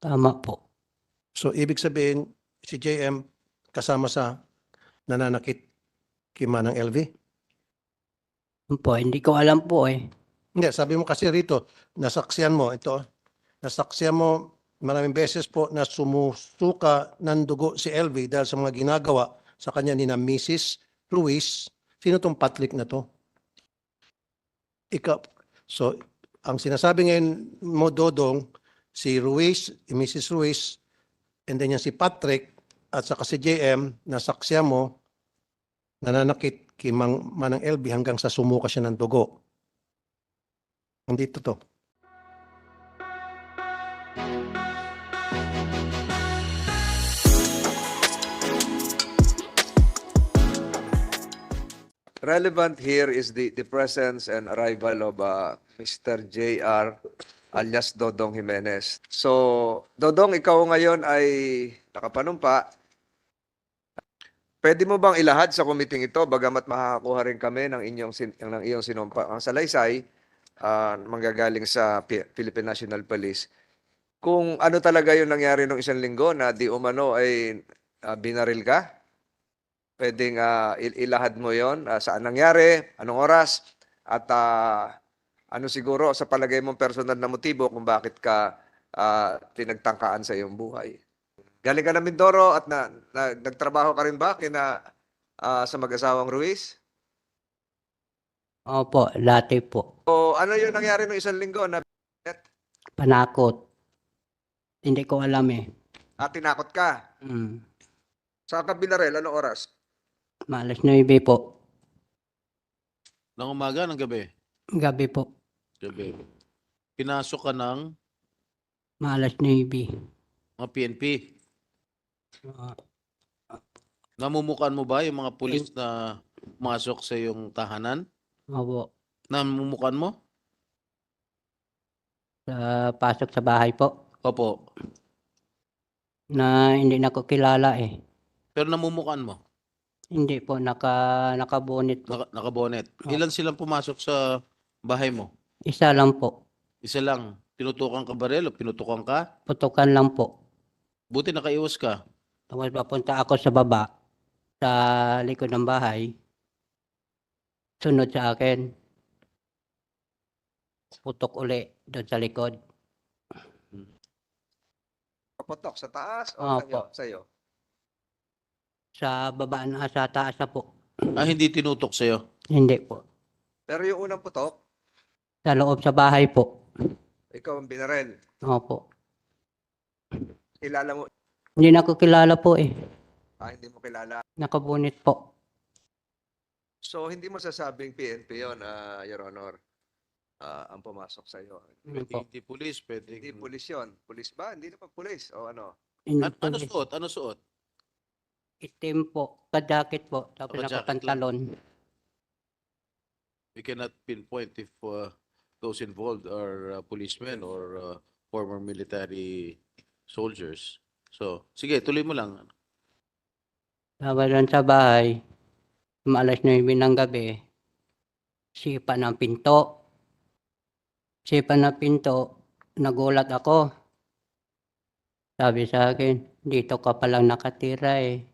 Tama po. So, ibig sabihin, si JM kasama sa nananakit kay Manang LV? Po, hindi ko alam po eh. Hindi, sabi mo kasi rito, nasaksiyan mo, ito, nasaksiyan mo maraming beses po na sumusuka ng dugo si LV dahil sa mga ginagawa sa kanya ni na Mrs. Ruiz. Sino tong Patrick na to? Ikaw. So, ang sinasabi ngayon mo, Dodong, si Ruiz, Mrs. Ruiz, and then yan si Patrick, at saka si JM, nasaksiyan mo, nananakit kay Manang LV hanggang sa sumuka siya ng dugo. Nandito to. Relevant here is the presence and arrival of Mr. J.R. alias Dodong Jimenez. So, Dodong, ikaw ngayon ay nakapanumpa. Pwede mo bang ilahad sa committee ito, bagamat makakakuha rin kami ng iyong sinumpa? Ang salaysay, manggagaling sa Philippine National Police. Kung ano talaga yung nangyari nung isang linggo na di umano ay binaril ka? Pwedeng ilahad mo yon, saan nangyari, anong oras, at ano siguro sa palagay mong personal na motibo kung bakit ka pinagtangkaan sa iyong buhay. Galing ka na Mindoro at nagtrabaho ka rin ba sa mag-asawang Ruiz? Opo, dati po. O ano yung nangyari nung isang linggo na Panakot. Hindi ko alam eh. tinakot ka? Saan ka binaril? Anong oras? Maalas 9 po. Ng umaga, ng gabi? Gabi po. Gabi. Pinasok ka ng Maalas 9. mga PNP. Namumukan mo ba yung mga pulis na pumasok sa iyong tahanan? Opo. Namumukan mo? Sa pasok sa bahay po. Opo. Na hindi na ko kilala eh. Pero namumukan mo? Hindi po, nakabonit po. Nakabonet. Oh. Ilan silang pumasok sa bahay mo? Isa lang po. Isa lang. Tinutukan ka baril o pinutukan ka? Putukan lang po. Buti nakaiwas ka. Tapos papunta ako sa baba, sa likod ng bahay. Sunod sa akin. Putok uli doon sa likod. Kapotok sa taas o Opo. sa iyo? Sa baba na, sa taas na po. Hindi tinutok sa'yo? Hindi po. Pero yung unang putok, Sa loob sa bahay po. ikaw ang binaril. Opo. Kilala mo, Hindi na ko kilala po eh. hindi mo kilala. Nakabunit po. So, hindi mo sasabing PNP yun, Your Honor, ang pumasok sa iyo. Hindi po. Hindi pulis, pwede. Hindi pulis yun. Pulis ba? Hindi naman pulis. O ano? Hindi po. Ano suot? Ano suot? Itim po. Ka-jacket po. Tapos Naka-jacket nakapantalon. We cannot pinpoint if those involved are policemen or former military soldiers. So, sige, tuloy mo lang. Tapos doon sa bahay, maalas 9 ng gabi, sipa ng pinto. Sipa ng pinto, nagulat ako. Sabi sa akin, dito ka palang nakatira eh.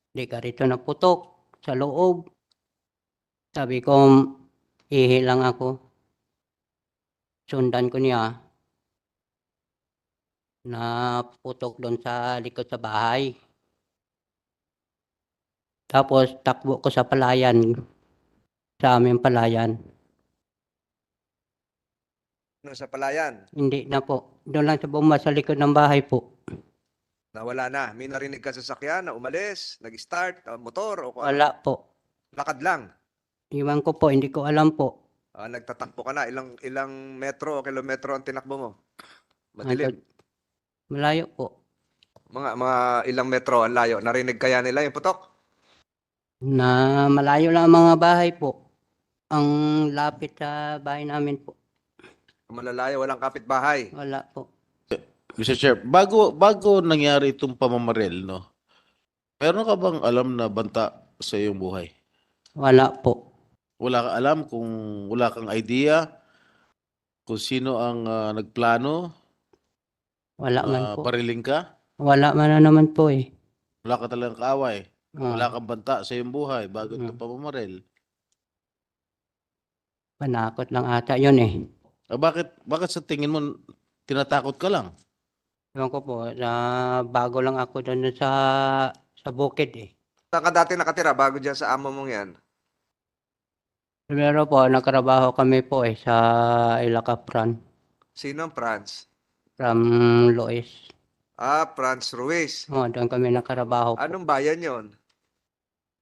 Di ka rito naputok sa loob. Sabi ko, ihi lang ako. Sundan ko niya. Naputok doon sa likod sa bahay. Tapos takbo ko sa palayan. Sa aming palayan. Sa palayan, Hindi na po. Doon lang sa bumba sa likod ng bahay po. nawala na. May narinig ka sa sakyan na umalis, nag-start, motor, o kung ano? Wala po. Lakad lang. Iwan ko po, hindi ko alam po. Nagtatakbo ka na. Ilang metro o kilometro ang tinakbo mo? Madilim. Malayo po. Mga ilang metro ang layo. Narinig kaya nila yung putok? Na malayo lang ang mga bahay po. Ang lapit sa bahay namin po. Malalayo, walang kapitbahay. Wala po. Mr. Chair, bago nangyari itong pamamaril, no? Meron ka bang alam na banta sa iyong buhay? Wala po. Wala kang alam wala kang idea kung sino ang nagplano Wala man po. Bariling ka? Wala man na naman po eh. Wala ka talagang kaaway? Wala Ah, kang banta sa iyong buhay bago ito Mm. pamamaril? panakot lang ata yun eh. Bakit sa tingin mo tinatakot ka lang? Ewan ko po, bago lang ako doon sa bukid eh. Saan ka dati nakatira bago dyan sa amo mong yan? Pero po, nagtrabaho kami po eh sa Ilacapran Sino ang Franz? from Lois. Franz Ruiz. Doon kami nagtrabaho po. Anong bayan yon?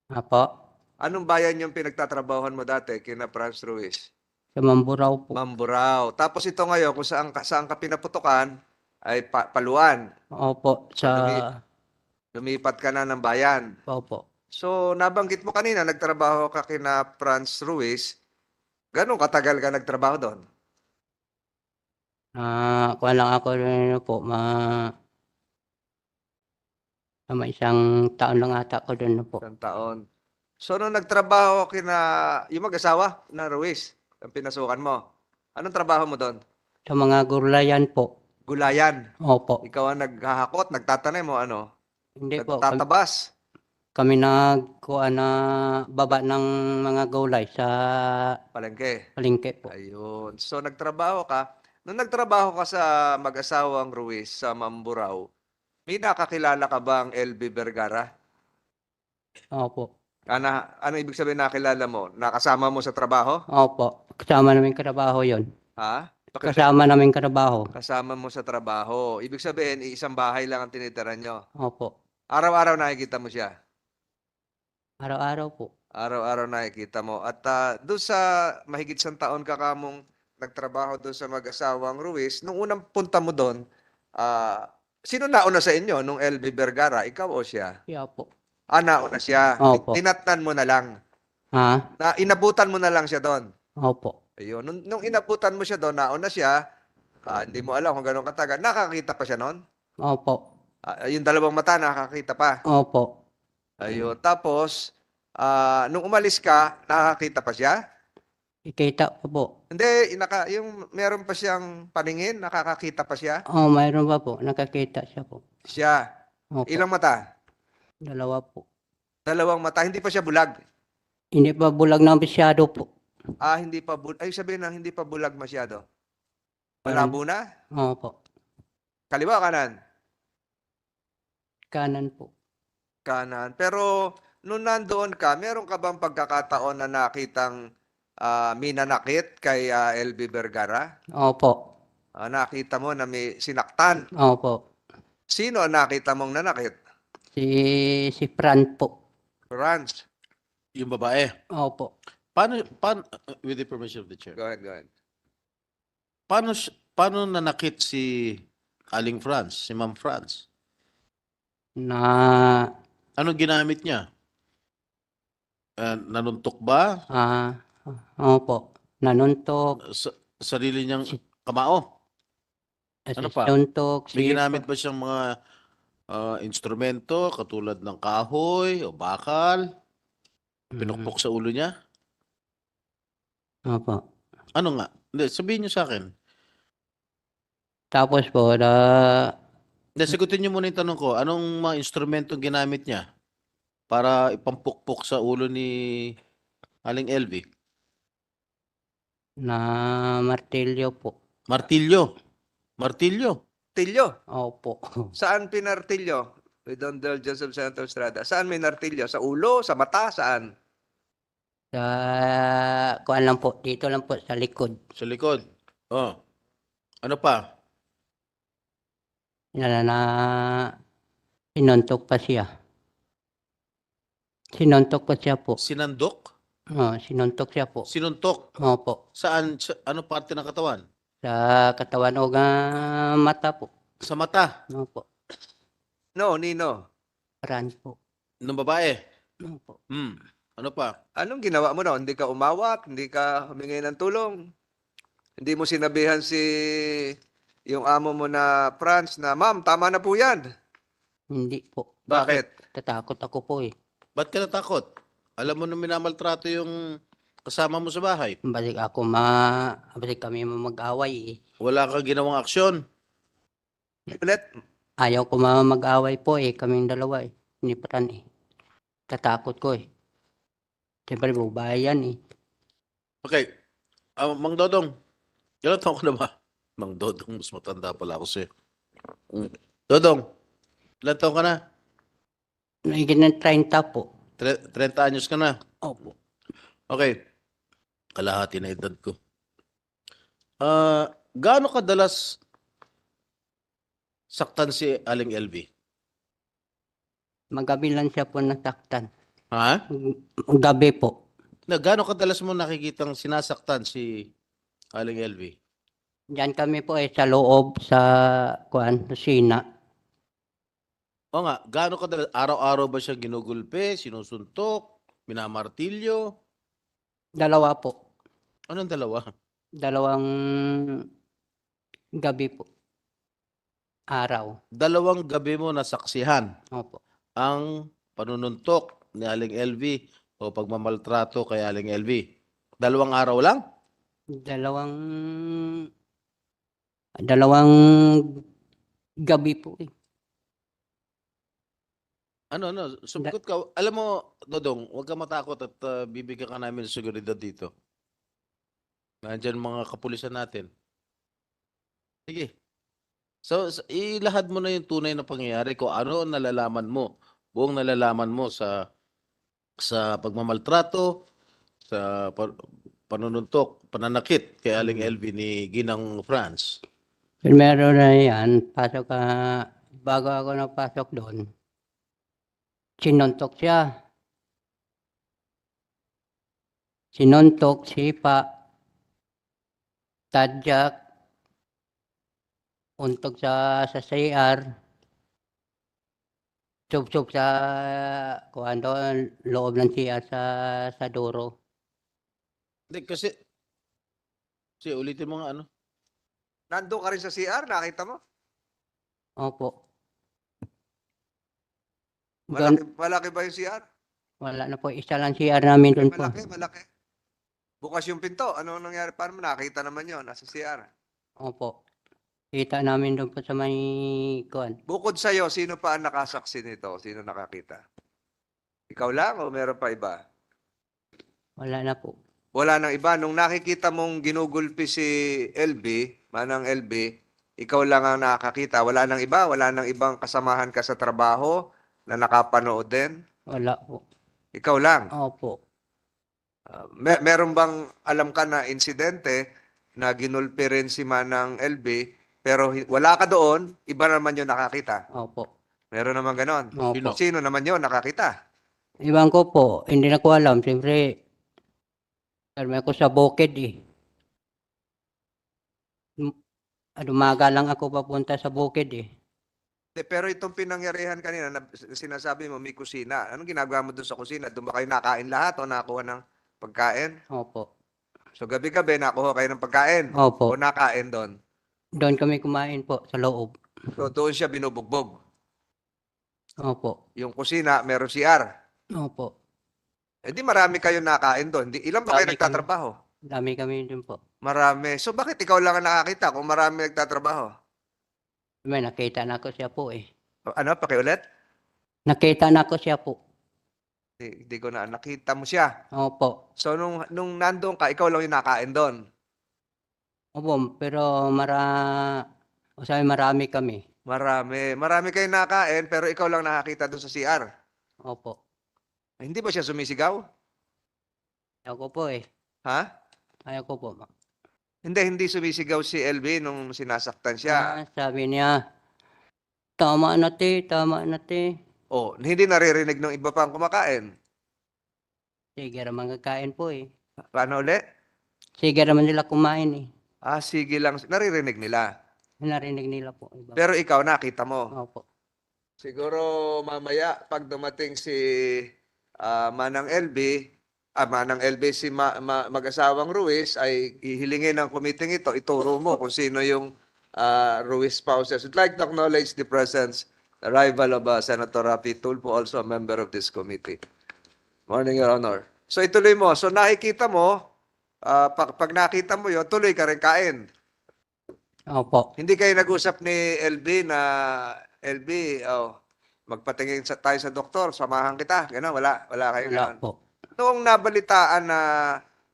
Apo, Anong bayan yung pinagtatrabahuhan mo dati kina Franz Ruiz? sa Mamburao po. Mamburao. Tapos ito ngayon, kung saan ka pinaputukan, ay Paluan. Opo, Lumipat ka na ng bayan. Opo. So, nabanggit mo kanina, nagtrabaho ka kina Franz Ruiz. Ganong katagal ka nagtrabaho doon? Kuha lang ako rin po, isang taon lang ata ako doon po. Isang taon. So, nung nagtrabaho yung mag-asawa na Ruiz, ang pinasukan mo, anong trabaho mo doon? Sa mga gulayan po. Gulayan. Opo. Ikaw ang naghahakot, nagtatanim mo, ano? Hindi po, kami, Nagtatabas. kami nagkuha na baba ng mga gulay sa Palengke. palengke po. Ayun. So, nagtrabaho ka. Nung nagtrabaho ka sa mag-asawang Ruiz sa Mamburao, may nakakilala ka bang LB Vergara? Opo. Ano ibig sabihin nakilala mo? Nakasama mo sa trabaho? Opo. Kasama namin trabaho yon. Ha? Kasama namin trabaho. Kasama mo sa trabaho. Ibig sabihin, isang bahay lang ang tinitira nyo. Opo. Araw-araw nakikita mo siya. Araw-araw po. Araw-araw nakikita mo. At doon sa mahigit isang taon ka kamong nagtrabaho doon sa mag-asawang Ruiz, nung unang punta mo doon, sino nauna sa inyo? Nung LB Vergara, ikaw o siya? Siya po. Nauna siya. Opo. Tinatnan mo na lang. Ha? Inabutan mo na lang siya doon. Opo. Ayun. Nung inabutan mo siya doon, nauna siya, hindi mo alam kung gano'ng katagal. Nakakita pa siya noon? Opo. Yung dalawang mata, nakakita pa. Opo. Ayun. Tapos, nung umalis ka, nakakita pa siya? Ikita po po. Hindi, yung meron pa siyang paningin, nakakakita pa siya? Mayroon pa po. Nakakita siya po. Siya. Opo. Ilang mata? Dalawa po. Dalawang mata. Hindi pa siya bulag. Hindi pa bulag na masyado po. Hindi pa bulag. Ay, sabihin na, hindi pa bulag masyado. Malabo na? Opo. Kaliwa, kanan? Kanan po. Kanan. Pero, nung nandoon ka, meron ka bang pagkakataon na nakitang minanakit kay LB Vergara? Opo. Nakita mo na may sinaktan. Opo. Sino ang nakita mong nanakit? Si Fran po. Franz. Yung babae. Opo. Paano, with the permission of the chair, Go ahead, go ahead. paano nanakit si Aling Franz, si Ma'am Franz? Anong ginamit niya? Nanuntok ba? Opo. Nanuntok. Sarili niyang kamao? Ano pa? Nanuntok. May ginamit ba siyang mga instrumento katulad ng kahoy o bakal? Pinukpok sa ulo niya? Opo. Ano nga? Hindi, sabihin niyo sa akin. Tapos po, Hindi, sagutin niyo muna yung tanong ko. Anong mga instrumentong ginamit niya para ipampukpok sa ulo ni Aling LV? na martilyo po. Martilyo. Martilyo. Martilyo. Opo. Saan pinartilyo? With Don Del Joseph Senator Estrada. Saan may nartilyo? Sa ulo? Sa mata? Saan? Kuan lang po. Dito lang po sa likod. Sa likod. Oh. Ano pa? Sinuntok pa siya. Sinuntok pa siya po. Sinandok? Sinuntok siya po. Sinuntok? Opo. Saan? Ano parte ng katawan? Sa katawan o mata po. Sa mata? Opo. Nino. Fran po. Ng babae? Opo. Ano pa? Anong ginawa mo na? Hindi ka umawat? Hindi ka humingi ng tulong? Hindi mo sinabihan yung amo mo na Franz na, "Ma'am, tama na po yan." Hindi po. Bakit? Tatakot ako po eh. Ba't ka natakot? Alam mo na minamaltrato yung kasama mo sa bahay. Balik kami mag-away eh. Wala kang ginawang aksyon. Ulit? Ayaw ko mag-away po eh, kaming dalawa eh. Nipatan eh. Katakot ko eh. Siyempre, babae yan eh. Okay. Mang Dodong, ilan taon ka na ba? Mang Dodong, mas matanda pala ako sa'yo. Dodong, ilan taon ka na? Naigit ng 30 po. 30 anyos ka na. Opo. Okay. Kalahati na edad ko. Gaano kadalas saktan si Aling LV? Magabi lang siya po nasaktan. Ha? Gabi po. Gaano kadalas mo nakikitang sinasaktan si Aling LV? Diyan kami po eh sa loob sa kusina. O nga, gaano kadalas? Araw-araw ba siya ginugulpe, sinusuntok, minamartilyo? Dalawa po. Anong dalawa? Dalawang gabi po. Araw. Dalawang gabi mo nasaksihan Opo. ang panununtok ni Aling LV o pagmamaltrato kay Aling LV. Dalawang araw lang? Dalawang gabi po eh. Ano, sumagot ka. Alam mo, Dodong, huwag ka matakot at bibigyan ka namin ng seguridad dito. Nandiyan mga kapulisan natin. Sige. So, ilahad mo na yung tunay na pangyayari kung ano ang nalalaman mo. Buong nalalaman mo sa pagmamaltrato, sa panununtok, pananakit kay Aling LV ni Ginang France. Primero na yan, bago ako napasok doon, sinuntok siya. Sinuntok, sipa, tadyak, untog sa CR, sub-sub sa loob ng CR sa duro. Hindi, kasi ulitin mo nga ano. Nandun ka rin sa CR, nakita mo? Opo. Doon, Malaki ba yung CR? wala na po, isa lang CR namin doon po. Malaki. Bukas yung pinto. Ano nangyari? Paano mo nakita naman yun? Nasa CR. Opo. Kita namin doon po sa may kuan. Bukod sa'yo, sino pa ang nakasaksi nito? Sino nakakita? Ikaw lang o meron pa iba? Wala na po. Wala nang iba. Nung nakikita mong ginugulpi si LB, Manang LB, ikaw lang ang nakakita. Wala nang iba? Wala nang ibang kasamahan ka sa trabaho na nakapanood din? Wala po. Ikaw lang. Opo. Meron bang alam ka na insidente na ginulpi rin si Manang LB pero wala ka doon, iba naman yung nakakita? Opo. Meron naman ganon. Opo. Sino naman yun nakakita? Iwan ko po, hindi na ko alam. Siyempre, karmi ako sa bukid eh. Umaga lang ako papunta sa bukid eh. Pero itong pinangyarihan kanina na sinasabi mo may kusina. Anong ginagawa mo doon sa kusina? Doon ba kayo nakain lahat o nakuha ng pagkain? Opo. So gabi-gabi nakuha kayo ng pagkain o Opo. nakain doon? Doon kami kumain po sa loob. So doon siya binubugbog. Opo. Yung kusina, meron CR. Opo. Eh di marami kayo nakain doon. Ilan ba kayo Dami nagtatrabaho? Dami kami doon po. Marami. So bakit ikaw lang ang nakakita kung marami nagtatrabaho? May nakita na ko siya po eh. Ano? Pakiulit? Nakita na ko siya po. Hindi ko na nakita mo siya. Opo. So nung nandoon ka, ikaw lang yung nakain doon. Opo, pero marami kami. Marami. Marami kayong nakain pero ikaw lang nakakita doon sa CR. Opo. Hindi ba siya sumisigaw? Ayaw ko po eh. Ha? Ayaw ko po. Hindi sumisigaw si LB nung sinasaktan siya. Sabi niya, tama na te, tama na te. Oh, hindi naririnig ng iba pang kumakain. Sige naman kakain po eh. Paano ulit? Sige naman nila kumain eh. Sige lang. Naririnig nila. Narinig nila po. Iba. Pero ikaw nakita mo. Opo. Siguro mamaya pag dumating si Manang LB si mag-asawang Ruiz ay ihilingin ng committee ito, ituro mo kung sino yung Ruiz spouses. I'd like to acknowledge the presence, the arrival of Senator Rapi Tulfo, also a member of this committee. Morning, Your Honor. So ituloy mo. So nakikita mo, pag nakita mo yun, tuloy ka rin kain. Opo. Hindi kayo nag-usap ni LB na, LB, magpatingin tayo sa doktor, samahan kita. Gano'n, wala kayo Wala gano'n. po. Noong nabalitaan na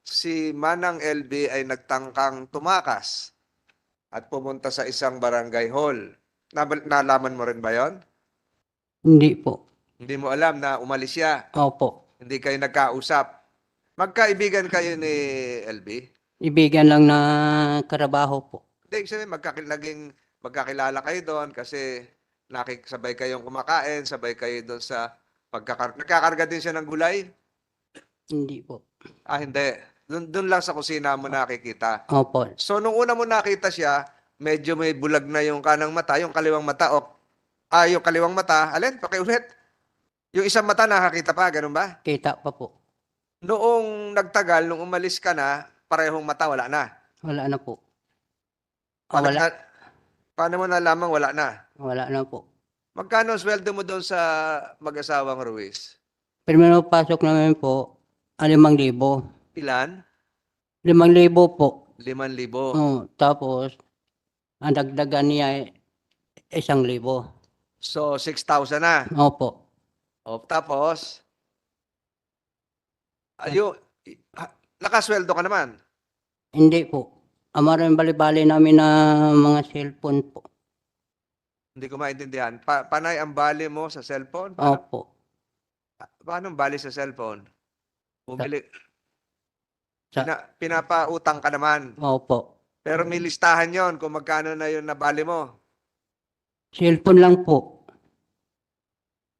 si Manang LB ay nagtangkang tumakas at pumunta sa isang barangay hall, nalaman mo rin ba yon? Hindi po. Hindi mo alam na umalis siya. Opo. Hindi kayo nagkausap. Magkaibigan kayo ni LB? Ibigan lang na karabaho po. Hindi, sabihin, magkakilala kayo doon kasi sabay kayong kumakain, sabay kayo doon sa nagkakarga din siya ng gulay? Hindi po. Hindi. Doon lang sa kusina mo nakikita. Opo. So, nung una mo nakita siya, medyo may bulag na yung kanang mata, yung kaliwang mata, yung kaliwang mata, alin, pakiulit. Yung isang mata nakakita pa, ganun ba? Kita pa po. Noong nagtagal, nung umalis ka na, parehong mata, wala na. Wala na po. Paano, Wala. paano mo nalaman wala na? Wala na po. Magkano ang sweldo mo doon sa mag-asawang Ruiz? Primero pasok namin po, 5,000. Ilan? 5,000 po. 5,000. Tapos, ang dagdagan niya ay 1,000. So, 6,000 na. Opo. Tapos, nakasweldo ka naman. Hindi po. Amaran bali-bali namin na mga cellphone po. Hindi ko maintindihan. Panay ang bali mo sa cellphone? Opo. Paano ang bali sa cellphone? Bumili. Sa- Pinapautang ka naman. Opo. Pero may listahan yon kung magkano na yun nabali mo. Cellphone lang po.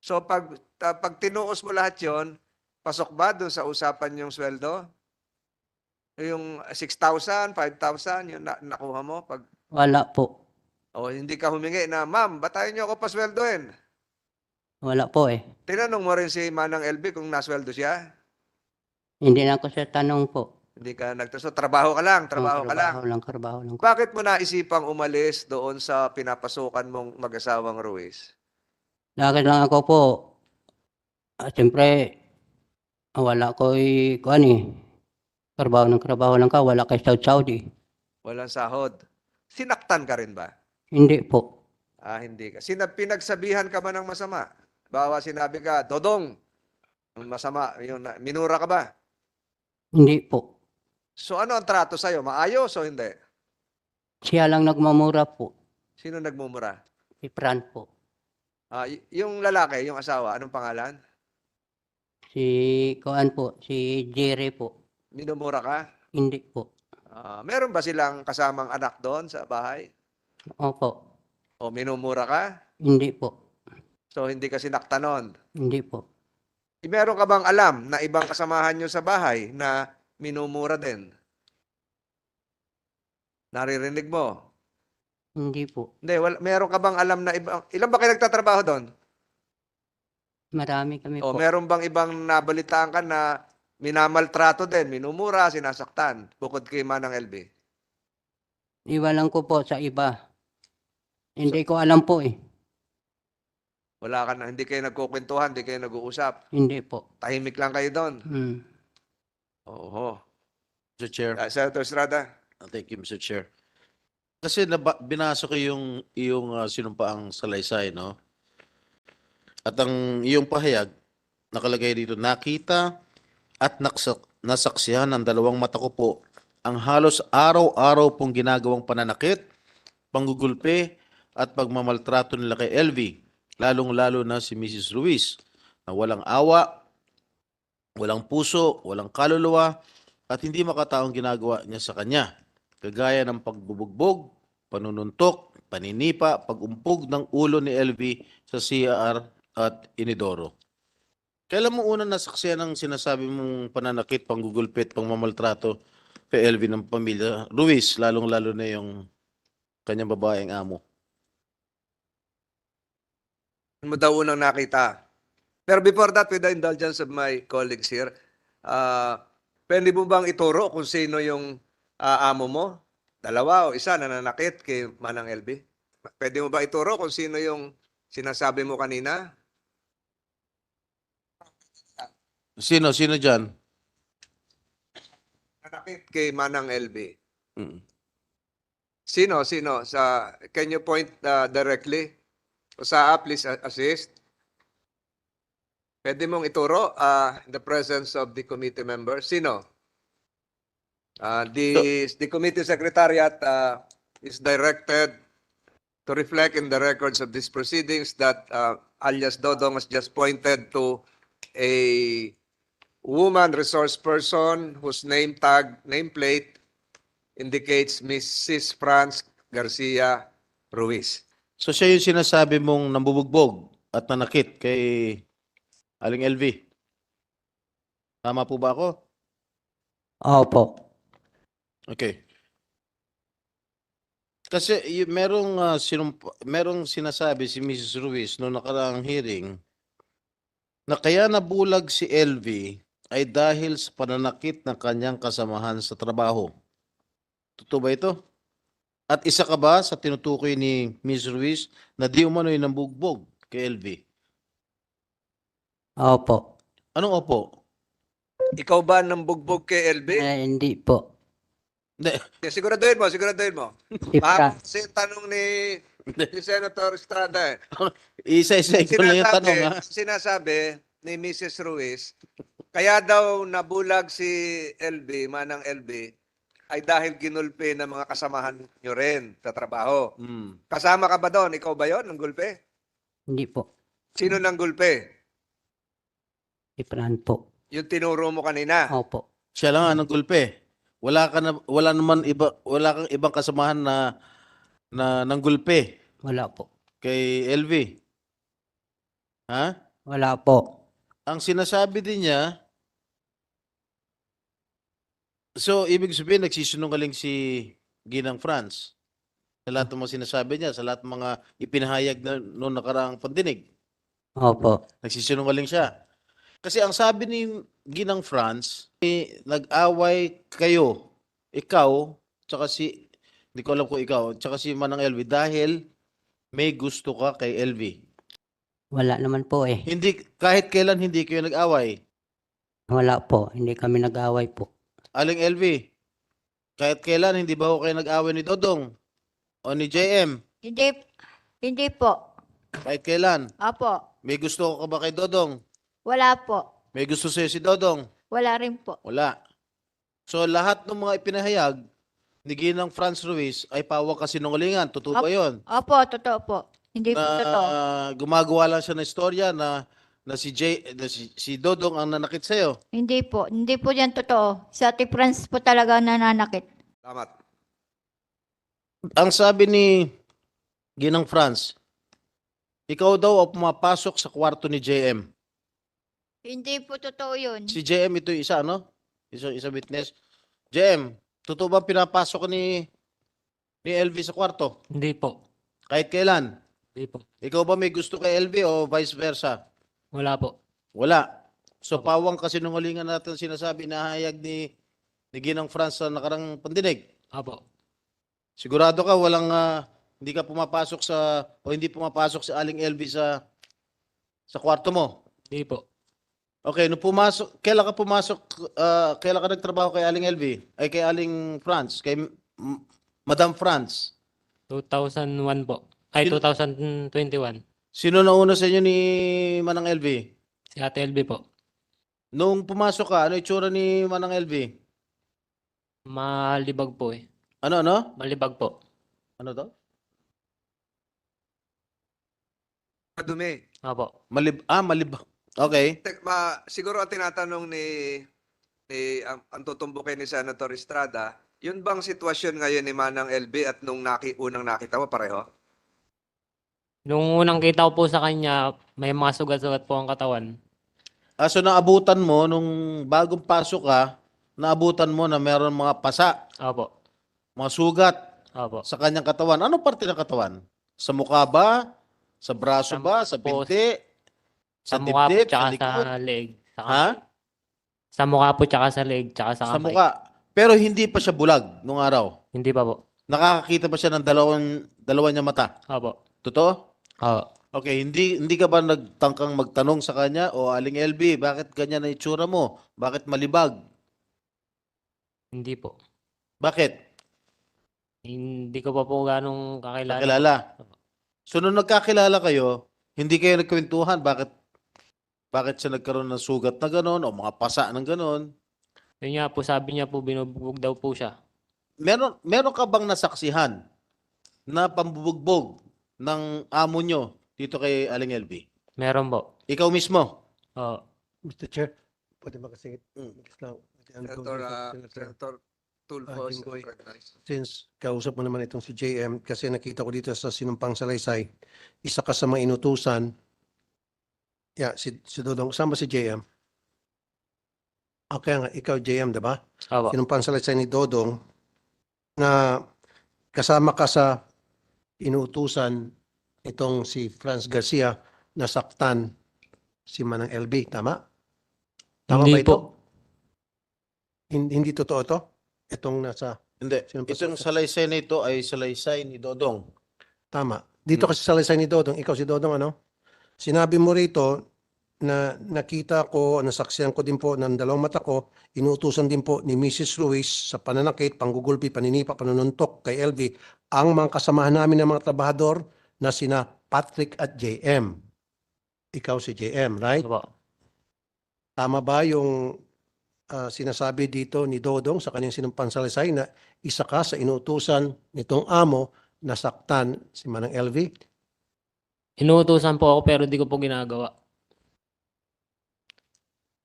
So pag tinuos mo lahat yon, pasok ba doon sa usapan yung sweldo? Yung 6,000, 5,000, yung nakuha mo? Wala po. Hindi ka humingi na, ma'am, batayin niyo ako pasweldohin. Wala po eh. Tinanong mo rin si Manang LB kung nasweldo siya? Hindi na ako sa tanong po. Hindi ka So, trabaho ka lang, trabaho ka lang. Trabaho lang. Bakit mo naisipang umalis doon sa pinapasukan mong mag-asawang Ruiz? Lakad lang ako po. Siyempre, wala ko kuan eh. Trabaho lang ka. Wala kay Saudi. Walang sahod. Sinaktan ka rin ba? Hindi po. Hindi ka. Pinagsabihan ka ba ng masama? Bawa sinabi ka, Dodong, masama, minura ka ba? Hindi po. So ano ang trato sa'yo? Maayos o hindi? Siya lang nagmamura po. Sino nagmumura? Si Fran po. Yung lalaki, yung asawa, anong pangalan? Si kuan po. Si Jerry po. Minumura ka? Hindi po. Meron ba silang kasamang anak doon sa bahay? Opo. O minumura ka? Hindi po. So hindi ka sinaktan nun? Hindi po. Meron ka bang alam na ibang kasamahan nyo sa bahay na minumura din? Naririnig mo? Hindi po. Hindi, meron ka bang alam na ilan ba kayo nagtatrabaho doon? Marami kami po. Meron bang ibang nabalitaan ka na minamaltrato din, minumura, sinasaktan, bukod kay Manang LB? Iwanan ko po sa iba. Hindi ko alam po eh. Wala ka na, hindi kayo nagkukwentuhan, hindi kayo nag-uusap. Hindi po. Tahimik lang kayo doon. Oo. Mr. Chair. Senator Estrada. Thank you, Mr. Chair. Kasi binasa ko yung sinumpaang salaysay, no? At ang iyong pahayag, nakalagay dito, nakita at nasaksihan ng dalawang mata ko po ang halos araw-araw pong ginagawang pananakit, panggugulpe at pagmamaltrato nila kay LV, lalong-lalo na si Mrs. Ruiz, na walang awa, walang puso, walang kaluluwa, at hindi makataong ginagawa niya sa kanya, kagaya ng pagbubugbog, panununtok, paninipa, pagumpog ng ulo ni LV sa CR at Inidoro. Kailan mo unang nasaksihan ang sinasabi mong pananakit, panggugulpit, pangmamaltrato kay LV ng pamilya Ruiz, lalong-lalo na yung kanyang babaeng amo? Ano mo daw unang nakita? Pero before that, with the indulgence of my colleagues here, pwede mo bang ituro kung sino yung amo mo? Dalawa o isa na nanakit kay Manang LB? Pwede mo ba ituro kung sino yung sinasabi mo kanina? Sino dyan? Nanakit kay Manang LB. Mm. Sino? Can you point directly? Usaa, please assist. Pwede mong ituro in the presence of the committee members. Sino? The committee secretariat is directed to reflect in the records of these proceedings that alias Dodong has just pointed to a woman resource person whose nameplate indicates Mrs. Franz Garcia Ruiz. So siya yung sinasabi mong nambubugbog at nanakit kay Aling LV. Tama po ba ako? Opo. Okay. Kasi merong sinasabi si Mrs. Ruiz noong nakaraang hearing na kaya nabulag si LV ay dahil sa pananakit ng kanyang kasamahan sa trabaho. Totoo ba ito? At isa ka ba sa tinutukoy ni Ms. Ruiz na di umano'y nambugbog kay LV? Opo. Anong opo? Ikaw ba nang bugbog kay LB? Hindi po. Hindi. Siguraduhin mo. Si Fra- Kasi tanong ni Senator Estrada. Isa-isa ko lang yung tanong ha. Sinasabi ni Mrs. Ruiz, kaya daw nabulag si LB, Manang LB, ay dahil ginulpe ng mga kasamahan nyo rin sa trabaho. Hmm. Kasama ka ba doon? Ikaw ba yon ng gulpe? Hindi po. Sino ng gulpe? Si Fran po. Yung tinuro mo kanina. Opo. Siya lang ang gulpe. Wala kang ibang kasamahan na nanggulpe Wala po. kay LV. Ha? Wala po. Ang sinasabi din niya, so ibig sabihin nagsisinungaling si Ginang Franz sa lahat ng mga sinasabi niya, sa lahat ng mga ipinahayag na noong nakaraang pandinig. Opo. Nagsisinungaling siya. Kasi ang sabi ni Ginang Franz, nag-away kayo, ikaw, tsaka hindi ko alam kung ikaw, tsaka si Manang LV dahil may gusto ka kay LV. Wala naman po eh. Hindi, kahit kailan hindi kayo nag-away. Wala po. Hindi kami nag-away po. Aling LV, kahit kailan hindi ba ho kayo nag-away ni Dodong o ni JM? Hindi po. Kahit kailan? Apo. May gusto ka ba kay Dodong? Wala po. May gusto sa'yo si Dodong? Wala rin po. Wala. So lahat ng mga ipinahayag ni Ginang Franz Ruiz ay pawang kasinungalingan. Totoo ba yun? Opo, totoo po. Hindi po totoo. Gumagawa lang siya ng istorya na si Dodong ang nanakit sa'yo. Hindi po. Hindi po yan totoo. Si Ate Franz po talaga nananakit. Salamat. Ang sabi ni Ginang Franz, ikaw daw ang pumapasok sa kwarto ni JM. Hindi po totoo yun. Si JM ito yung isa, no? Isa witness. JM, totoo ba pinapasok ni LV sa kwarto? Hindi po. Kahit kailan? Hindi po. Ikaw ba may gusto kay LV o vice versa? Wala po. Wala. So pawang kasinungalingan natin sinasabi na hayag ni Ginang Franz sa nakarang pandinig. Apo. Sigurado ka hindi ka pumapasok hindi pumapasok si Aling LV sa kwarto mo? Hindi po. Okay, nung kailan ka nagtrabaho kay Aling LV? Ay kay Aling Franz, kay Madam Franz. 2001 po. Ay, 2021. Sino nauna sa inyo ni Manang LV? Si Ate LB po. Nung pumasok ka, ano itsura ni Manang LV? Malibag po eh. Ano? Malibag po. Ano to? Madumi. Apo. Malibang. Okay. Siguro ang tinatanong ang tutumbukin ni Senator Estrada, yun bang sitwasyon ngayon ni Manang LB at nung unang nakita mo pareho? Nung unang kita ko po sa kanya, may mga sugat-sugat po ang katawan. So naabutan mo, nung bagong pasok ka, naabutan mo na meron mga pasa, Apo. mga sugat Apo. sa kanyang katawan. Anong parte ng katawan? Sa mukha ba? Sa braso ba? Sa po, binti? Sa Sa mukha po, dibdib? tsaka Sa likod? sa leeg. Ha? Sa mukha po, tsaka sa leeg, tsaka sa Sa kamay. mukha. Pero hindi pa siya bulag nung araw. Hindi pa po. Nakakakita pa siya ng dalawa niya mata. Apo. Totoo? Apo. Okay, hindi ka ba nagtangkang magtanong sa kanya, o Aling LB, bakit ganyan na itsura mo? Bakit malibag? Hindi po. Bakit? Hindi ko pa po ganong kakilala. Kakilala. So nung nagkakilala kayo, hindi kayo nagkwentuhan bakit siya nagkaroon ng sugat na gano'n o mga pasa ng gano'n? Yun nga po, sabi niya po, binubugbog daw po siya. Meron ka bang nasaksihan na pambubugbog ng amo nyo dito kay Aling LV? Meron po. Ikaw mismo? Oo. Mr. Chair, pwede makasingit? Lang. Senator Tulfo is Jimboy. recognized. Since kausap mo naman itong si JM, kasi nakita ko dito sa Sinumpang Salaysay, isa ka sa mga inutusan. Si Dodong, saan ba si JM? Okay nga, ikaw JM, diba? Opo. Sinumpang Salaysay ni Dodong na kasama ka sa inutusan itong si Franz Garcia na saktan si Manang LB, tama? Tama Hindi ba ito? po. Hindi totoo ito? Itong nasa, Hindi. Sino pa Itong sa- salaysay na ito ay salaysay ni Dodong. tama. Dito kasi sa Salaysay ni Dodong, ikaw si Dodong ano? Sinabi mo rito na nakita ko, nasaksiyan ko din po ng dalawang mata ko, inuutusan din po ni Mrs. Ruiz sa pananakit, panggugulpi, paninipa, panununtok kay LV, ang mga kasamahan namin ng mga trabahador na sina Patrick at JM. Ikaw si JM, right? Opo. Tama ba yung sinasabi dito ni Dodong sa kanyang sinumpang salaysay na isa ka sa inuutusan nitong amo na saktan si Manang LV? Inuutosan po ako pero di ko po ginagawa.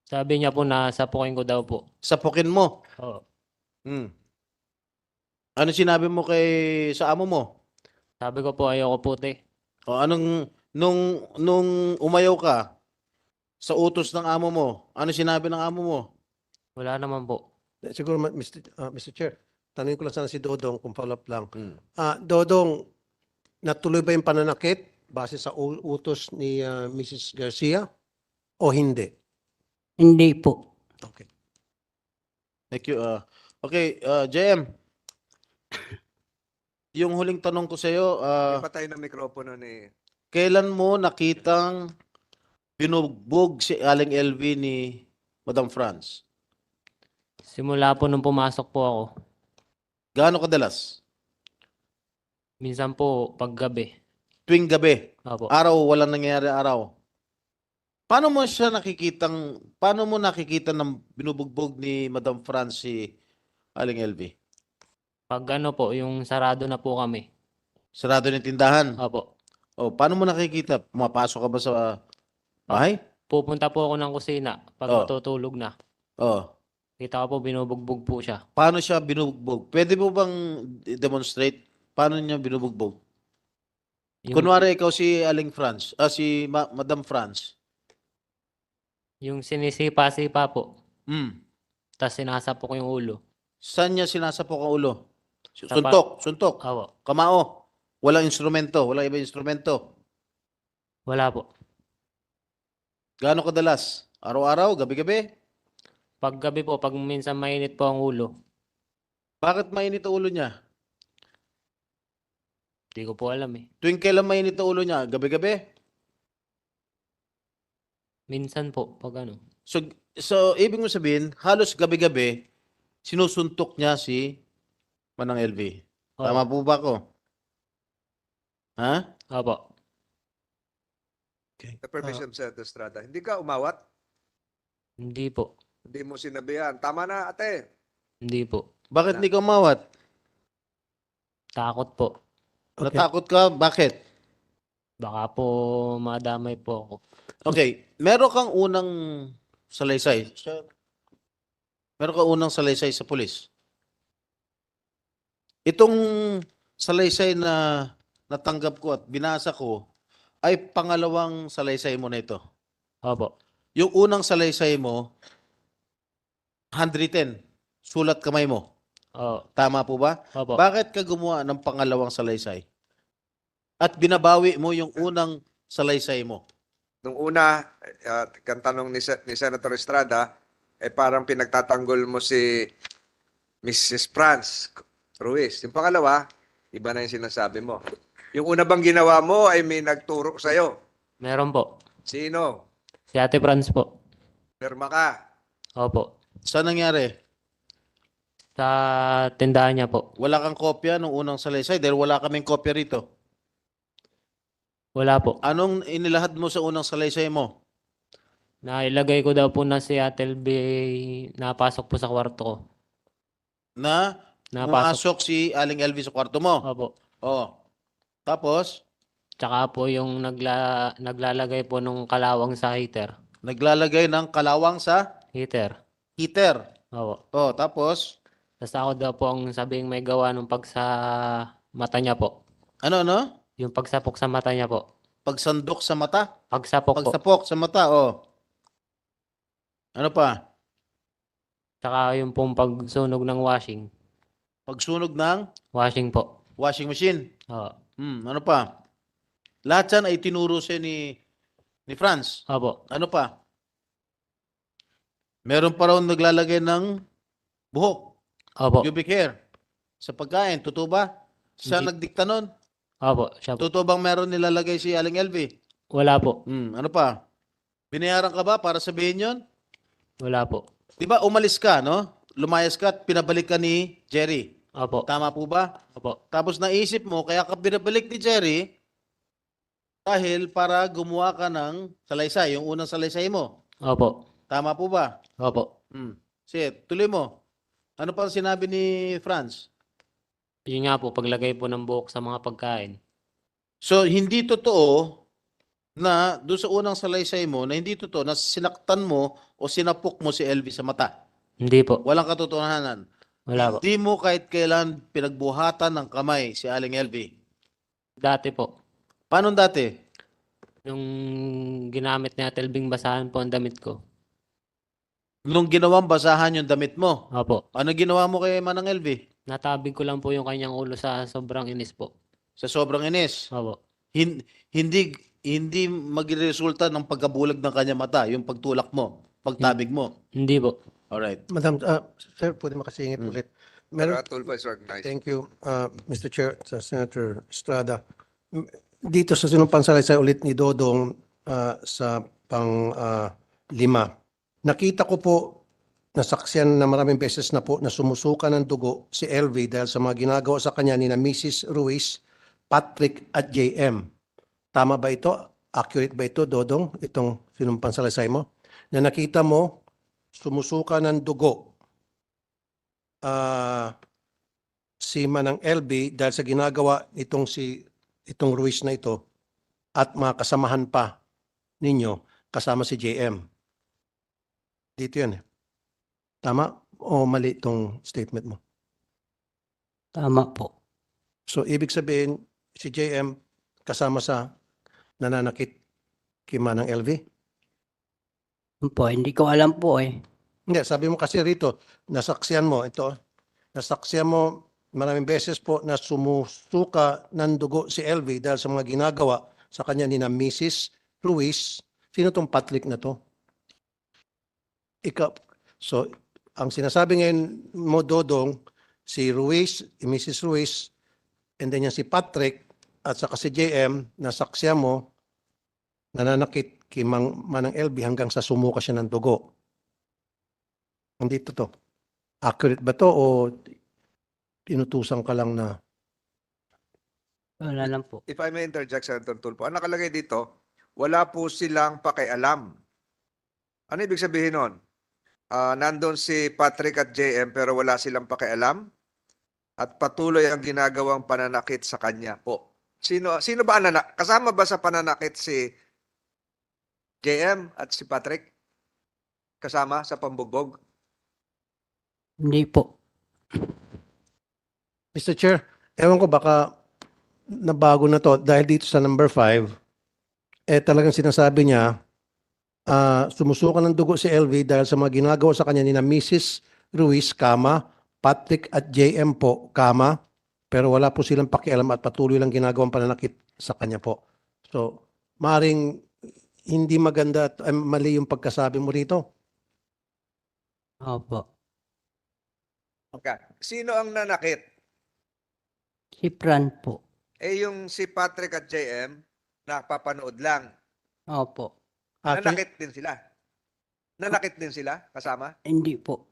Sabi niya po na sapukin ko daw po. Sapukin mo. Oo. Hmm. Ano sinabi mo sa amo mo? Sabi ko po ayoko puti. O nung umayaw ka sa utos ng amo mo, ano sinabi ng amo mo? Wala naman po. Siguro, Mr. Chair, tanungin ko lang sana si Dodong kung follow-up lang. Hmm. Dodong, natuloy ba yung pananakit base sa utos ni Mrs. Garcia o hindi? Hindi po. Okay. Thank you. Okay, JM. Yung huling tanong ko sa iyo, Ipatay ng mikropono ni... kailan mo nakitang binugbog si Aling LV ni Madam Franz? Simula po nung pumasok po ako. Gaano kadalas? Minsan po paggabi. Tuwing gabi, Opo. araw, walang nangyayari araw. Paano mo nakikita ng binubugbog ni Madam Franz si Aling LV? Pag ano po, yung sarado na po kami. Sarado ng tindahan. Opo. O, paano mo nakikita? Pumapasok ka ba sa bahay? Pupunta po ako ng kusina pag Oh. matutulog na. O, Kita ko po binubugbog po siya. paano siya binubugbog? Pwede mo bang demonstrate paano niya binubugbog? Kunwari ikaw si Aling Franz, si Madam Franz. Yung sinisipa-sipa po. Hmm. Tapos sinasapok yung ulo. Saan niya sinasapok ang ulo? Tapat. Suntok, Opo. kamao. Walang instrumento, walang ibang instrumento. Wala po. Gaano kadalas? Araw-araw, gabi-gabi? Pag gabi po, pag minsan mainit po ang ulo. Bakit mainit ang ulo niya? Hindi ko po alam eh. Tuwing kailan mainit ang ulo niya? Gabi-gabi? Minsan po, pag ano. So ibig mo sabihin, halos gabi-gabi, sinusuntok niya si Manang LV. Tama po ba ako? Ha? Opo. The permission of Senator Estrada. Hindi ka umawat? Hindi po. Hindi mo sinabihan. Tama na, ate. Hindi po. Bakit hindi ka umawat? Takot po. Okay. Natakot ka? Bakit? Baka po madamay po ako. Okay, meron kang unang salaysay. Meron kang unang salaysay sa pulis. Itong salaysay na natanggap ko at binasa ko ay pangalawang salaysay mo na ito. Opo. Yung unang salaysay mo, handwritten, sulat kamay mo. Oo. Tama po ba? Opo. Bakit ka gumawa ng pangalawang salaysay? At binabawi mo yung unang salaysay mo. Nung una, kang tanong ni Senator Estrada, parang pinagtatanggol mo si Mrs. Franz Ruiz. Yung pangalawa, iba na yung sinasabi mo. Yung una bang ginawa mo ay may nagturo sa'yo. Meron po. Sino? Si Ate Franz po. Pirma ka. Opo. Saan nangyari? Sa tindahan niya po. Wala kang kopya nung unang salaysay dahil wala kaming kopya rito. Wala po. Anong inilahad mo sa unang salaysay mo? Nailagay ko daw po na si Ate LB napasok po sa kwarto ko. Na Napasok. pumasok si Aling LV sa kwarto mo. Opo. Oh. Tapos, Tsaka po yung naglalagay po nung kalawang sa heater. naglalagay ng kalawang sa Heater. heater. Opo. Oh, tapos, Tapos ako daw po ang sabing may gawa nung pag sa mata niya po. ano? Yung pagsapok sa mata niya po. Pagsandok sa mata? Pagsapok po. Pagsapok sa mata, oh. Ano pa? Tsaka yung pong pagsunog ng washing. Pagsunog ng Washing po. washing machine. Oo. Ano pa? Lahat yan ay tinuro siya ni Franz. Opo. Ano pa? Meron pa raw naglalagay ng buhok, Opo. pubic hair, sa pagkain. Totoo ba? Siya Hindi. nagdikta nun. Opo. Siya po. Totoo bang meron nilalagay si Aling LV? Wala po. Ano pa? Binayaran ka ba para sabihin yon? Wala po. Di ba umalis ka, no? Lumayas ka at pinabalik ka ni Jerry. Opo. Tama po ba? Opo. Tapos naisip mo, kaya ka pinabalik ni Jerry dahil para gumawa ka ng salaysay, yung unang salaysay mo. Opo. Tama po ba? Opo. Sige, tuloy mo. Ano pa sinabi ni Franz? Yun nga po, paglagay po ng buhok sa mga pagkain. So, hindi totoo na doon sa unang salaysay mo na hindi totoo na sinaktan mo o sinapok mo si LV sa mata. Hindi po. Walang katotohanan. Wala po. Hindi mo kahit kailan pinagbuhatan ng kamay si Aling LV. Dati po. Paano dati? Yung ginamit ni Ate Elbing basahan po ang damit ko. Nung ginawang basahan yung damit mo. Opo. Ano ginawa mo kay Manang LV? Natabig ko lang po yung kanyang ulo sa sobrang inis po. Sa sobrang inis. Opo. Hindi magresulta ng pagkabulag ng kanya mata, yung pagtulak mo, pagtabig mo. Hindi po. Alright. Madam, sir, pwede makasingit ulit. Meron, Tulfo is recognized. thank you, Mr. Chair, sa Senator Estrada. Dito sa sinumpang salaysay ulit ni Dodong sa pang-5. Nakita ko po, nasaksiyan na maraming beses na po na sumusuka ng dugo si LV dahil sa mga ginagawa sa kanya ni na Mrs. Ruiz, Patrick at JM. Tama ba ito? Accurate ba ito, Dodong? Itong sinumpang salaysay mo? Na nakita mo, sumusuka ng dugo si Manang LB dahil sa ginagawa itong Ruiz na ito at mga kasamahan pa ninyo kasama si JM. Dito yan eh. Tama o mali itong statement mo? Tama po. So ibig sabihin si JM kasama sa nananakit kay Manang LV? Po, hindi ko alam po eh. Hindi, sabi mo kasi rito, nasaksiyan mo, ito, nasaksiyan mo maraming beses po na sumusuka ng dugo si LV dahil sa mga ginagawa sa kanya ni na Mrs. Ruiz. Sino tong Patrick na to? Ikaw. So, ang sinasabi ngayon mo, Dodong, si Ruiz, Mrs. Ruiz, and then yan si Patrick, at saka si JM, nasaksiyan mo, nananakit kay Manang LV hanggang sa sumuka siya ng dugo. Nandito to. Accurate ba to o tinutusan ka lang na? Wala lang po. If I may interject, Senator Tulfo, ang nakalagay dito, wala po silang pakialam. Ano ibig sabihin nun? Nandun si Patrick at JM pero wala silang pakialam at patuloy ang ginagawang pananakit sa kanya po. Sino ba ang kasama ba sa pananakit si JM at si Patrick? Kasama sa pambugbog? Hindi po. Mr. Chair, ewan ko baka nabago na to dahil dito sa number 5, talagang sinasabi niya, sumusuka ng dugo si LV dahil sa mga ginagawa sa kanya ni na Mrs. Ruiz, Patrick at JM po, pero wala po silang pakialam at patuloy lang ginagawang pananakit sa kanya po. So, maring hindi maganda at mali yung pagkasabi mo rito. Opo. Okay. Sino ang nanakit? Si Fran po. Yung si Patrick at JM, napapanood lang. Opo. Actually, Nanakit din sila. Nanakit din sila kasama? Hindi po.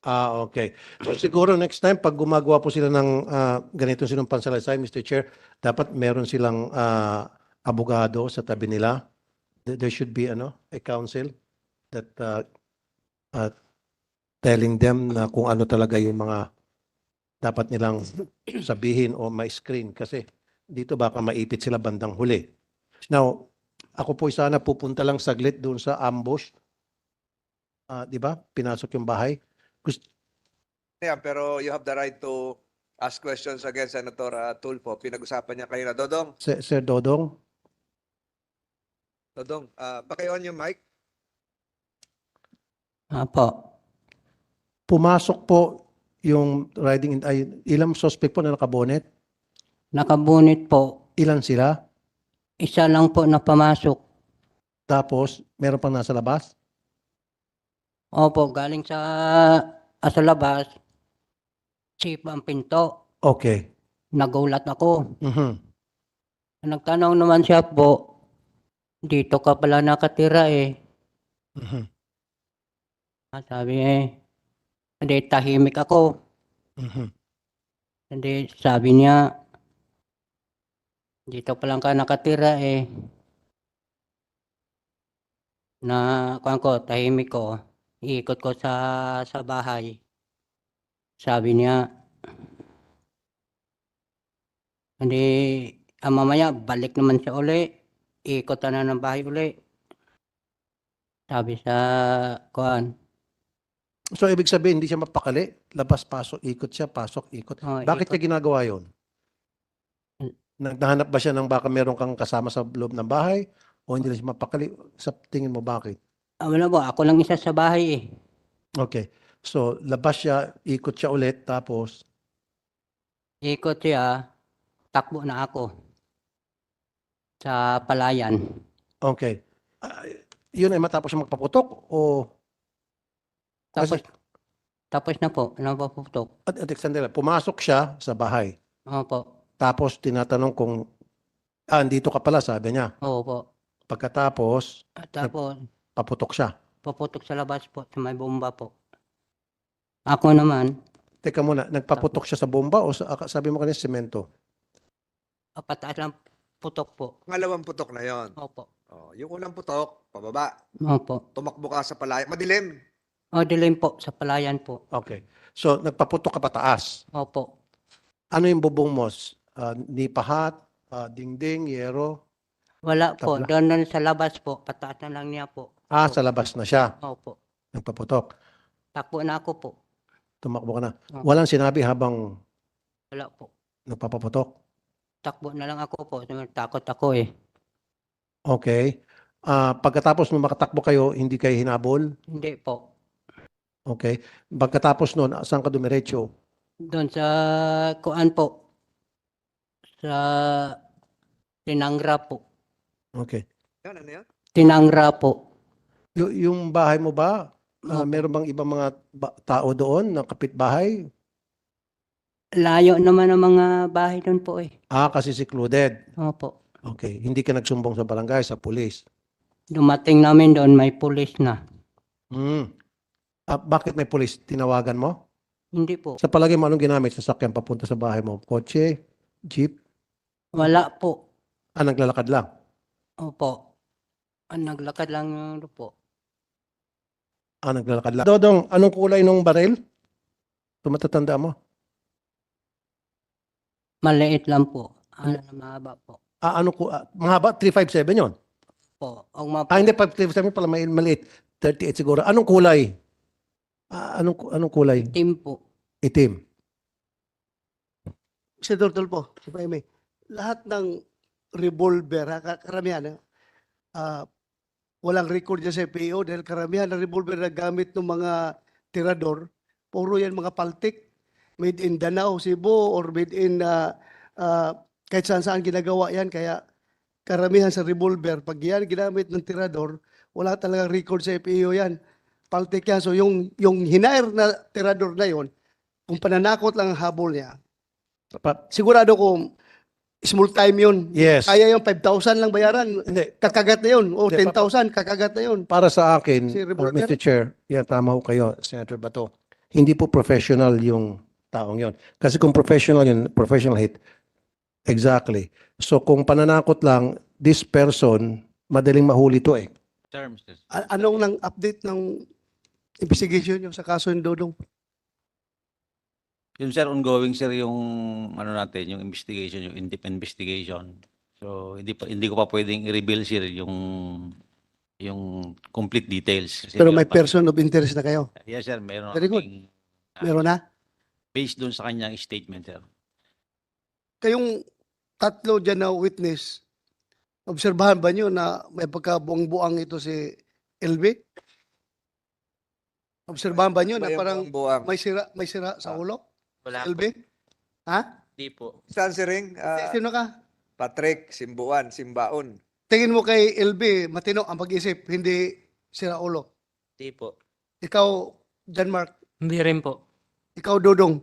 Okay. So siguro next time, pag gumagawa po sila ng ganito silang pansalaysay, Mr. Chair, dapat meron silang abogado sa tabi nila. There should be a counsel that telling them na kung ano talaga yung mga dapat nilang sabihin o ma-screen kasi dito baka maipit sila bandang huli. Now, ako po sana pupunta lang saglit doon sa ambush. Di ba? Pinasok yung bahay. Yan, pero you have the right to ask questions again, Senator Tulfo. Pinag-usapan niya kayo na. Dodong, Sir Dodong, paki-on yung mic. Opo. pumasok po yung ilang suspect po na nakabonet? Nakabunit po. Ilan sila? Isa lang po na pamasok. Tapos, meron pang nasa labas? Opo, galing sa labas. Chip ang pinto. Okay. Nagulat ako. Mhm. Nagtanong naman siya po, dito ka pala nakatira eh. Mhm. Sabi hindi tahimik ako. Mhm. Hindi, sabi niya, dito pa lang ka nakatira eh. Tahimik ko. Iikot ko sa bahay. Sabi niya, hindi, mamaya balik naman siya uli. Ikot na ng bahay uli. Sabi sa kuan. So, ibig sabihin, hindi siya mapakali? Labas, pasok, ikot siya, pasok, ikot. Oh, Bakit ikot. niya ginagawa yun? Naghahanap ba siya ng baka meron kang kasama sa loob ng bahay? O hindi lang siya mapakali? Sa tingin mo, bakit? Wala po, ako lang isa sa bahay eh. Okay. So, labas siya, ikot siya ulit, tapos, Ikot siya, takbo na ako. Sa palayan. okay. Yun ay matapos siya magpaputok? O, Tapos, Kasi- tapos na po, napaputok. at sandali, pumasok siya sa bahay. Opo, Tapos, tinatanong kung, andito ka pala, sabi niya. opo. Pagkatapos, At tapos, paputok siya. paputok sa labas po, sa may bomba po. Ako naman, Teka muna, nagpaputok siya sa bomba o sabi mo kanina semento? pataas lang putok po. Pangalawang putok na yon. Opo, Oh, yung unang putok, pababa. opo. Tumakbo ka sa palaya. Madilim. O, dilim po, sa palayan po. Okay. So, nagpaputok ka pataas. Opo. Ano yung bubong mo? Nipahat, dingding, yero? Wala po, Tabla. doon sa labas po, pataas na lang niya po. Sa labas na siya. Opo, Nagpaputok. takbo na ako po. Tumakbo ka na. Opo. Walang sinabi habang Wala po. nagpapaputok. Takbo na lang ako po, takot ako eh. Okay. Pagkatapos nung makatakbo kayo, hindi kayo hinabol? Hindi po. Okay. Pagkatapos nun, saan ka dumiretso? Doon sa kuan po. Sa Tinangra po. Okay. Yan, ano yan? Tinangra po. Yung bahay mo ba, Opo. meron bang ibang mga tao doon na kapitbahay? Layo naman ang mga bahay doon po eh. Kasi secluded. Opo. Okay. Hindi ka nagsumbong sa barangay, sa pulis. Dumating namin doon, may pulis na. Bakit may pulis? Tinawagan mo? Hindi po. Sa palagay mo, anong ginamit? Sasakyan papunta sa bahay mo? Kotse? Jeep? Wala po. Naglalakad lang? Opo. Naglakad lang yun po. Naglalakad lang. Dodong, anong kulay nung baril? Tumatatanda mo? Maliit lang po. Mahaba po. Mahaba? 357 yun? Po. Hindi, 557 pala maliit. 38 siguro. Anong kulay? Anong kulay? Team po. Itim. Senator Tulfo, si Paime, lahat ng revolver, karamihan, walang record dyan sa PO dahil karamihan ng revolver na gamit ng mga tirador, puro yan mga paltik, made in Danao, Cebu, or made in kahit saan ginagawa yan. Kaya karamihan sa revolver, pag yan ginamit ng tirador, wala talagang record sa PO yan. Paltik yan. So yung hinair na tirador na yon, kung pananakot lang ang habol niya, sigurado ko small time yun. Yes. Kaya yung 5,000 lang bayaran. Hindi. Kakagat na yun. O Hindi, 10,000, kakagat na yun. Para sa akin, Si revolver? Mr. Chair, tama ho kayo, Senator Bato. hindi po professional yung taong yon. Kasi kung professional yun, professional hit, exactly. So kung pananakot lang, this person, madaling mahuli to eh. Sir, Mr. Anong nang update ng investigation nyo sa kaso ni Dodong? Yun sir, ongoing sir yung ano natin, yung investigation, yung in-depth investigation. So hindi ko pa pwedeng i-reveal sir yung complete details. Kasi Pero may meron pa- person of interest na kayo. Yes sir, meron Very good. kaming, Meron na? based doon sa kanyang statement sir. Kayong tatlo dyan na witness, obserbahan ba nyo na may pagkabuang-buang ito si LB? Obserbahan ba nyo na parang buang. may sira sa ulo? Wala LB? Ha? Di po. Saan si Ring? Sino ka? Patrick, Simbuan, Simbaon. Tingin mo kay LB, matino ang pag-isip, hindi sira ulo. Di po. Ikaw, John Mark, Hindi rin po. ikaw, Dodong.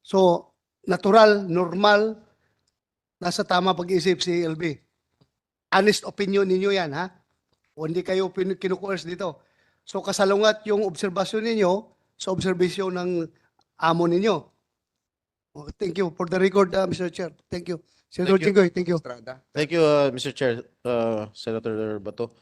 So, natural, normal, nasa tama pag-isip si LB. Honest opinion ninyo yan, ha? O hindi kayo kinukuers dito. So, kasalungat yung obserbasyon ninyo sa obserbasyon ng amo ninyo. Oh, thank you. For the record, Mr. Chair. Thank you. Senator Thank you. Jinggoy, thank you. Estrada. Thank you, Mr. Chair, Senator Bato.